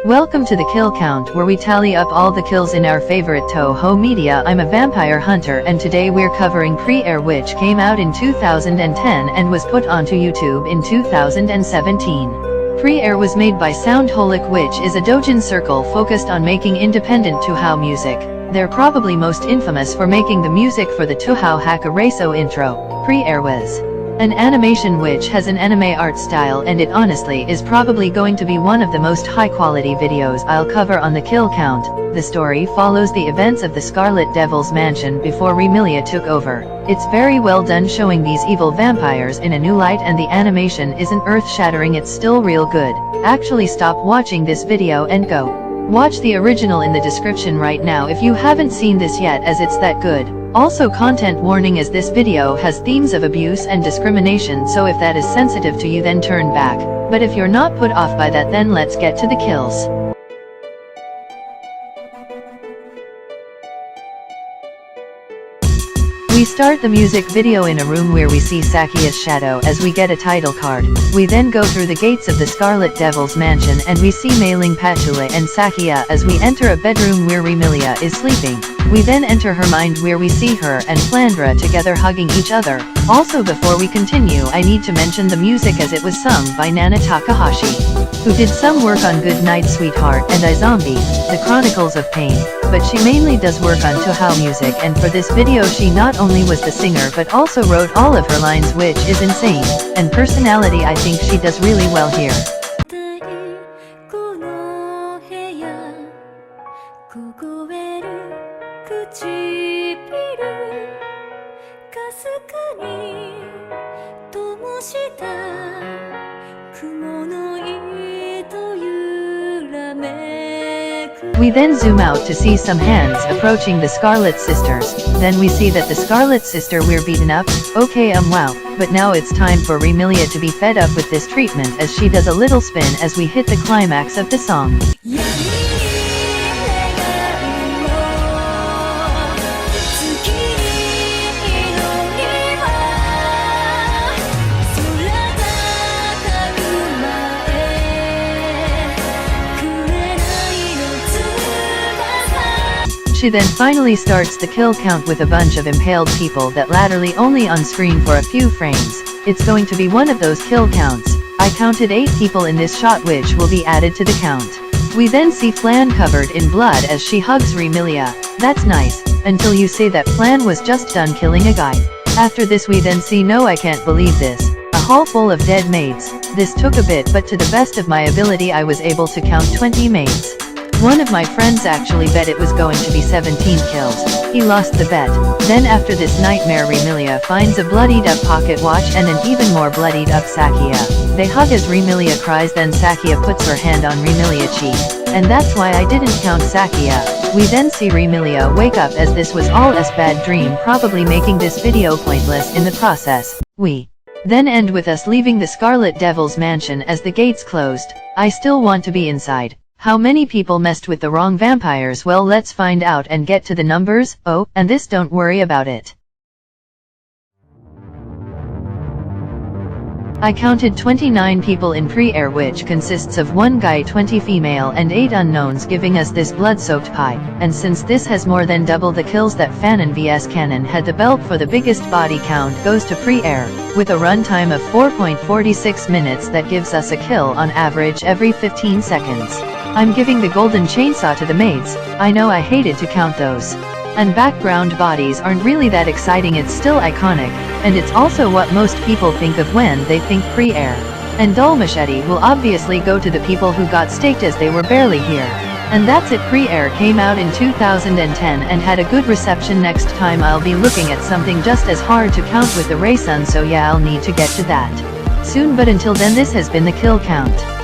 Welcome to the kill count, where we tally up all the kills in our favorite Toho media. I'm a vampire hunter, and today we're covering Priére, which came out in 2010 and was put onto YouTube in 2017. Priére was made by Soundholic, which is a doujin circle focused on making independent Touhou music. They're probably most infamous for making the music for the Touhou Hakureso intro. Priére was an animation which has an anime art style, and it honestly is probably going to be one of the most high-quality videos I'll cover on the kill count. The story follows the events of the Scarlet Devil's mansion before Remilia took over. It's very well done, showing these evil vampires in a new light, and the animation isn't earth-shattering, it's still real good. Actually, stop watching this video and go watch the original in the description right now if you haven't seen this yet, as it's that good. Also, content warning, as this video has themes of abuse and discrimination, so if that is sensitive to you, then turn back. But if you're not put off by that, then let's get to the kills. We start the music video in a room where we see Sakia's shadow as we get a title card. We then go through the gates of the Scarlet Devil's mansion and we see Mailing Patchouli and Sakia as we enter a bedroom where Remilia is sleeping. We then enter her mind where we see her and Flandra together hugging each other. Also, before we continue, I need to mention the music, as it was sung by Nana Takahashi, who did some work on Good Night Sweetheart and iZombie, The Chronicles of Pain, but she mainly does work on Touhou music, and for this video she not only was the singer but also wrote all of her lines, which is insane. And personality, I think she does really well here. We then zoom out to see some hands approaching the Scarlet Sisters. Then we see that the Scarlet Sister were beaten up. Okay, wow. But now it's time for Remilia to be fed up with this treatment, as she does a little spin as we hit the climax of the song. She then finally starts the kill count with a bunch of impaled people that latterly only on screen for a few frames. It's going to be one of those kill counts. I counted 8 people in this shot, which will be added to the count. We then see Flan covered in blood as she hugs Remilia. That's nice, until you say that Flan was just done killing a guy. After this we then see, no, I can't believe this, a hall full of dead maids. This took a bit, but to the best of my ability I was able to count 20 maids. One of my friends actually bet it was going to be 17 kills. He lost the bet. Then after this nightmare, Remilia finds a bloodied up pocket watch and an even more bloodied up Sakia. They hug as Remilia cries, then Sakia puts her hand on Remilia's cheek. And that's why I didn't count Sakia. We then see Remilia wake up, as this was all a bad dream, probably making this video pointless in the process. We then end with us leaving the Scarlet Devil's mansion as the gates closed. I still want to be inside. How many people messed with the wrong vampires? Well, let's find out and get to the numbers. Oh, and this, don't worry about it. I counted 29 people in Priére, which consists of 1 guy, 20 female and 8 unknowns, giving us this blood-soaked pie. And since this has more than double the kills that Fanon vs Cannon had, the belt for the biggest body count goes to Priére, with a runtime of 4.46 minutes. That gives us a kill on average every 15 seconds. I'm giving the golden chainsaw to the maids. I know, I hated to count those. And background bodies aren't really that exciting, it's still iconic, and it's also what most people think of when they think Priére. And Dull Machete will obviously go to the people who got staked as they were barely here. And that's it. Priére came out in 2010 and had a good reception. Next time I'll be looking at something just as hard to count with the Raysun, so yeah, I'll need to get to that soon, but until then, this has been the kill count.